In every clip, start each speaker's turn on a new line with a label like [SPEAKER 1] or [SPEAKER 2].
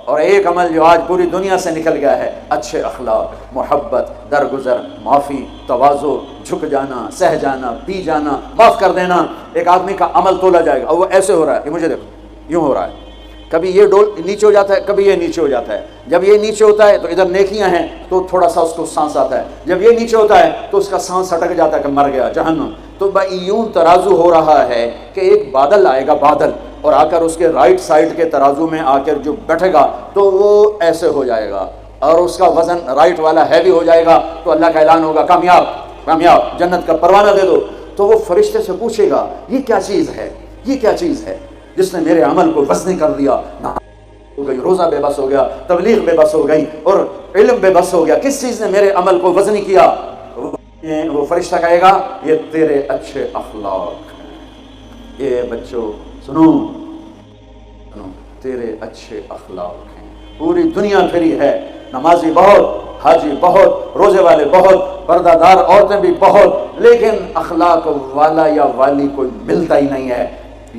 [SPEAKER 1] اور ایک عمل جو آج پوری دنیا سے نکل گیا ہے، اچھے اخلاق، محبت، درگزر، معافی، تواضع، جھک جانا، سہ جانا، پی جانا، معاف کر دینا۔ ایک آدمی کا عمل تولا جائے گا اور وہ ایسے ہو رہا ہے، یہ مجھے دیکھو یوں ہو رہا ہے، کبھی یہ ڈول نیچے ہو جاتا ہے، کبھی یہ نیچے ہو جاتا ہے۔ جب یہ نیچے ہوتا ہے تو ادھر نیکیاں ہیں تو تھوڑا سا اس کو سانس آتا ہے، جب یہ نیچے ہوتا ہے تو اس کا سانس اٹک جاتا ہے کہ مر گیا، جہنم۔ تو بھائی یوں ترازو ہو رہا ہے کہ ایک بادل آئے گا، بادل، اور آ کر اس کے رائٹ سائڈ کے ترازو میں آ کر جو بیٹھے گا تو وہ ایسے ہو جائے گا اور اس کا وزن رائٹ والا ہیوی ہو جائے گا، تو اللہ کا اعلان ہوگا کامیاب کامیاب، جنت کا پروانہ دے دو۔ تو وہ فرشتے سے پوچھے گا یہ کیا چیز ہے، یہ کیا چیز ہے جس نے میرے عمل کو وزنی کر دیا؟ ہو گئی، روزہ بے بس ہو گیا، تبلیغ بے بس ہو گئی، اور علم بے بس ہو گیا، کس چیز نے میرے عمل کو وزنی کیا؟ وہ فرشتہ کہے گا یہ تیرے اچھے اخلاق ہیں۔ یہ بچوں سنو، تیرے اچھے اخلاق ہیں۔ پوری دنیا پھری ہے، نمازی بہت، حاجی بہت، روزے والے بہت، پردہ دار عورتیں بھی بہت، لیکن اخلاق والا یا والی کوئی ملتا ہی نہیں ہے۔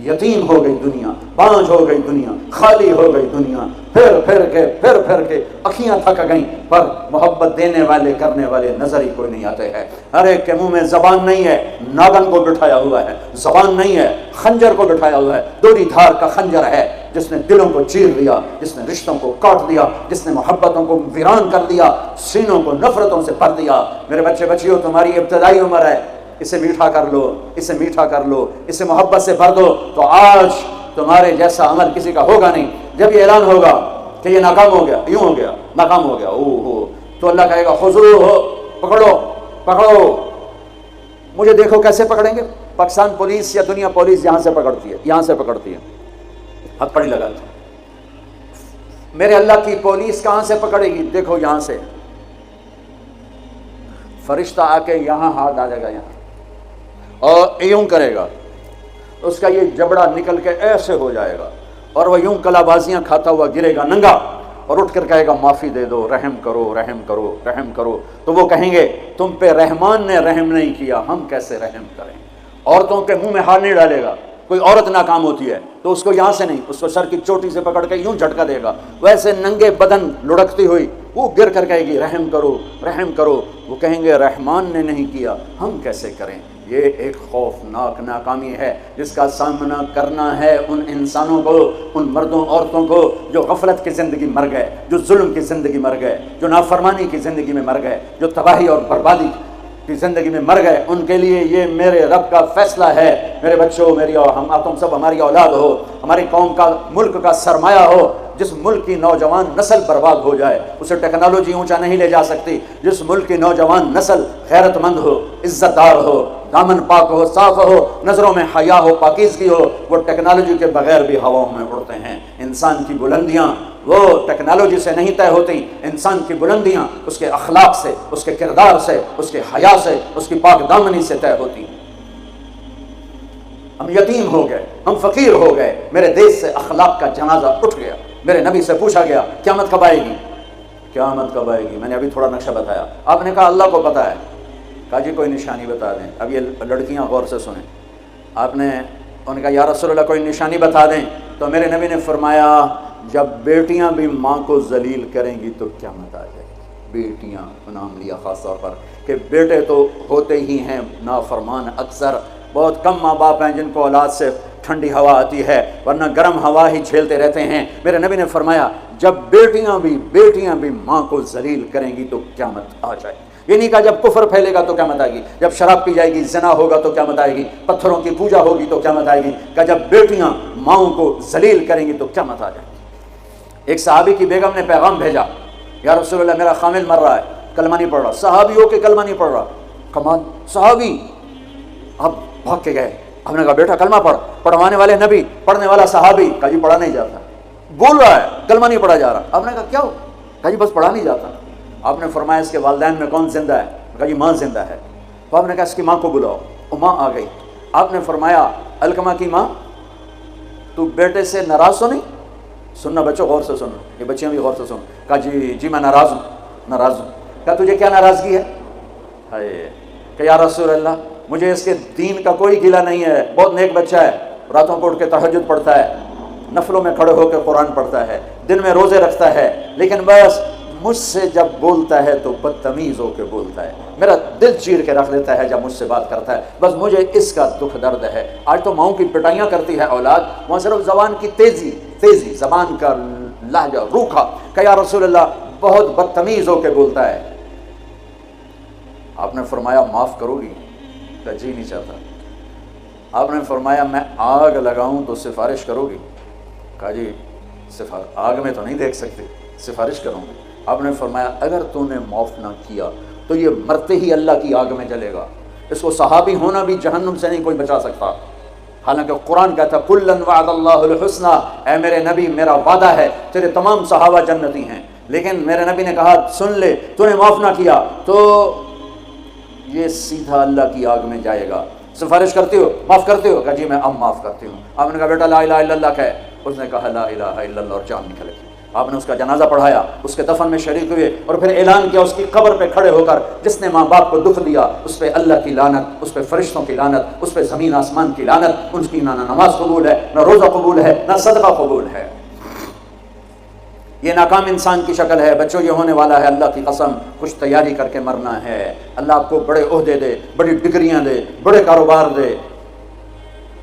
[SPEAKER 1] یتیم ہو گئی دنیا، بانجھ ہو گئی دنیا، خالی ہو گئی دنیا، پھر کے اکھیاں تھک گئیں، پر محبت دینے والے کرنے والے نظر ہی کوئی نہیں آتے ہیں۔ ہر ایک کے منہ میں زبان نہیں ہے، ناگن کو بٹھایا ہوا ہے، زبان نہیں ہے، خنجر کو بٹھایا ہوا ہے، دوری دھار کا خنجر ہے جس نے دلوں کو چیر دیا، جس نے رشتوں کو کاٹ دیا، جس نے محبتوں کو ویران کر دیا، سینوں کو نفرتوں سے بھر دیا۔ میرے بچے بچیوں، تمہاری ابتدائی عمر ہے، اسے میٹھا کر لو، اسے میٹھا کر لو، اسے محبت سے بھر دو، تو آج تمہارے جیسا عمل کسی کا ہوگا نہیں۔ جب یہ اعلان ہوگا کہ یہ ناکام ہو گیا، یوں ہو گیا، ناکام ہو گیا، تو اللہ کہے گا خذوہ، پکڑو۔ مجھے دیکھو کیسے پکڑیں گے؟ پاکستان پولیس یا دنیا پولیس یہاں سے پکڑتی ہے، یہاں سے پکڑتی ہے، ہتھکڑی لگاتی ہے۔ میرے اللہ کی پولیس کہاں سے پکڑے گی؟ دیکھو یہاں سے، فرشتہ آ کے یہاں ہاتھ ڈالے گا، یہاں، اور یوں کرے گا، اس کا یہ جبڑا نکل کے ایسے ہو جائے گا، اور وہ یوں کلا بازیاں کھاتا ہوا گرے گا ننگا، اور اٹھ کر کہے گا معافی دے دو، رحم کرو، رحم کرو، رحم کرو۔ تو وہ کہیں گے تم پہ رحمان نے رحم نہیں کیا، ہم کیسے رحم کریں؟ عورتوں کے منہ میں ہاتھ نہیں ڈالے گا۔ کوئی عورت ناکام ہوتی ہے تو اس کو یہاں سے نہیں، اس کو سر کی چوٹی سے پکڑ کے یوں جھٹکا دے گا، ویسے ننگے بدن لڑکتی ہوئی وہ گر کر کہے گی رحم کرو، رحم کرو۔ وہ کہیں گے رحمان نے نہیں کیا، ہم کیسے کریں؟ یہ ایک خوفناک ناکامی ہے جس کا سامنا کرنا ہے ان انسانوں کو، ان مردوں عورتوں کو جو غفلت کی زندگی مر گئے، جو ظلم کی زندگی مر گئے، جو نافرمانی کی زندگی میں مر گئے، جو تباہی اور بربادی کی زندگی میں مر گئے۔ ان کے لیے یہ میرے رب کا فیصلہ ہے، میرے بچوں، میری اور تم سب ہماری اولاد ہو، ہماری قوم کا، ملک کا سرمایہ ہو۔ جس ملک کی نوجوان نسل برباد ہو جائے اسے ٹیکنالوجی اونچا نہیں لے جا سکتی۔ جس ملک کی نوجوان نسل غیرت مند ہو، عزت دار ہو، دامن پاک ہو، صاف ہو، نظروں میں حیا ہو، پاکیزگی ہو، وہ ٹیکنالوجی کے بغیر بھی ہواؤں میں اڑتے ہیں۔ انسان کی بلندیاں وہ ٹیکنالوجی سے نہیں طے ہوتی، انسان کی بلندیاں اس کے اخلاق سے، اس کے کردار سے، اس کے حیا سے، اس کی پاک دامنی سے طے ہوتی ہیں۔ ہم یتیم ہو گئے، ہم فقیر ہو گئے، میرے دیش سے اخلاق کا جنازہ اٹھ گیا۔ میرے نبی سے پوچھا گیا قیامت کب آئے گی؟ قیامت کب آئے گی؟ میں نے ابھی تھوڑا نقشہ بتایا، آپ نے کہا اللہ کو پتا ہے۔ کہا جی کوئی نشانی بتا دیں۔ اب یہ لڑکیاں غور سے سنیں، آپ نے ان کا یا رسول اللہ کوئی نشانی بتا دیں، تو میرے نبی نے فرمایا جب بیٹیاں بھی ماں کو ذلیل کریں گی تو قیامت آ جائے گی۔ بیٹیاں نام لیا خاص طور پر کہ بیٹے تو ہوتے ہی ہیں نافرمان، اکثر بہت کم ماں باپ ہیں جن کو اولاد سے ٹھنڈی ہوا آتی ہے، ورنہ گرم ہوا ہی جھیلتے رہتے ہیں۔ میرے نبی نے فرمایا جب بیٹیاں بھی ماں کو ذلیل کریں گی تو قیامت آ جائے گی۔ یہ نہیں کہا جب کفر پھیلے گا تو قیامت آئے گی، جب شراب پی جائے گی، زنا ہوگا تو قیامت آئے گی، پتھروں کی پوجا ہوگی تو قیامت آئے گی۔ کہ جب بیٹیاں ماؤں کو ذلیل کریں گی تو قیامت آ جائے گی۔ ایک صحابی کی بیگم نے پیغام بھیجا، یا رسول اللہ میرا خامل مر رہا ہے، کلمہ نہیں پڑھ رہا۔ صحابی ہو کے کلمہ نہیں پڑھ رہا، کمال صحابی۔ اب بھاگ کے گئے، ہم نے کہا بیٹا کلمہ پڑھ۔ پڑھوانے والے نبی، پڑھنے والا صحابی۔ کہا جی پڑھا نہیں جاتا، بول رہا ہے کلمہ نہیں پڑھا جا رہا۔ آپ نے کہا کیا ہو؟ کہا جی بس پڑھا نہیں جاتا۔ آپ نے فرمایا اس کے والدین میں کون زندہ ہے؟ کہا جی ماں زندہ ہے۔ تو آپ نے کہا اس کی ماں کو بلاؤ، وہ ماں آ گئی۔ آپ نے فرمایا علقمہ کی ماں تو بیٹے سے ناراض تو نہیں؟ سننا بچوں غور سے سنو، یہ بچیاں بھی غور سے سنو۔ کہا جی میں ناراض ہوں۔ کہا تجھے کیا ناراضگی ہے؟ کہ یا رسول اللہ مجھے اس کے دین کا کوئی گلہ نہیں ہے، بہت نیک بچہ ہے، راتوں کو اٹھ کے تہجد پڑھتا ہے، نفلوں میں کھڑے ہو کے قرآن پڑھتا ہے، دن میں روزے رکھتا ہے، لیکن بس مجھ سے جب بولتا ہے تو بدتمیز ہو کے بولتا ہے، میرا دل چیر کے رکھ لیتا ہے جب مجھ سے بات کرتا ہے، بس مجھے اس کا دکھ درد ہے۔ آج تو ماؤں کی پٹائیاں کرتی ہے اولاد، وہاں صرف زبان کی تیزی، زبان کا لہجہ روکھا کہ یا رسول اللہ بہت بدتمیز ہو کے بولتا ہے۔ آپ نے فرمایا معاف کرو گی؟ کہ جی نہیں چاہتا۔ آپ نے فرمایا میں آگ لگاؤں تو سفارش کرو گی؟ کہا جی آگ میں تو نہیں دیکھ سکتے، سفارش کروں گی۔ آپ نے فرمایا اگر تو نے معاف نہ کیا تو یہ مرتے ہی اللہ کی آگ میں جلے گا، اس کو صحابی ہونا بھی جہنم سے نہیں کوئی بچا سکتا۔ حالانکہ قرآن کہتا ہے کُلًّا وعد اللہ الحسنى، اے میرے نبی میرا وعدہ ہے تیرے تمام صحابہ جنتی ہیں، لیکن میرے نبی نے کہا سن لے تو نے معاف نہ کیا تو یہ سیدھا اللہ کی آگ میں جائے گا۔ سفارش کرتے ہو، معاف کرتے ہو؟ کہا جی میں اب معاف کرتی ہوں۔ آپ نے کہا بیٹا لا الہ الا اللہ کہے، اس نے کہا لا الہ الا اللہ اور جان نکل گئی۔ آپ نے اس کا جنازہ پڑھایا، اس کے دفن میں شریک ہوئے اور پھر اعلان کیا اس کی قبر پہ کھڑے ہو کر جس نے ماں باپ کو دکھ دیا اس پہ اللہ کی لعنت، اس پہ فرشتوں کی لعنت، اس پہ زمین آسمان کی لعنت، ان کی نہ نماز قبول ہے، نہ روزہ قبول ہے، نہ صدقہ قبول ہے۔ یہ ناکام انسان کی شکل ہے۔ بچوں یہ ہونے والا ہے، اللہ کی قسم کچھ تیاری کر کے مرنا ہے۔ اللہ آپ کو بڑے عہدے دے، بڑی ڈگریاں دے، بڑے کاروبار دے،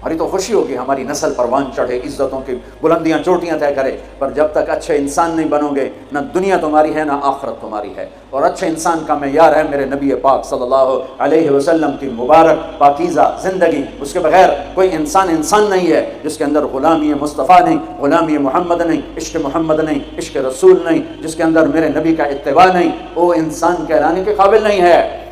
[SPEAKER 1] ہماری تو خوشی ہوگی ہماری نسل پروان چڑھے، عزتوں کی بلندیاں چوٹیاں طے کرے، پر جب تک اچھے انسان نہیں بنو گے نہ دنیا تمہاری ہے نہ آخرت تمہاری ہے۔ اور اچھے انسان کا معیار ہے میرے نبی پاک صلی اللہ علیہ وسلم کی مبارک پاکیزہ زندگی، اس کے بغیر کوئی انسان نہیں ہے جس کے اندر غلامی مصطفیٰ نہیں، غلامی محمد نہیں، عشق محمد نہیں، عشق رسول نہیں، جس کے اندر میرے نبی کا اتباع نہیں، وہ انسان کہلانے کے قابل نہیں ہے۔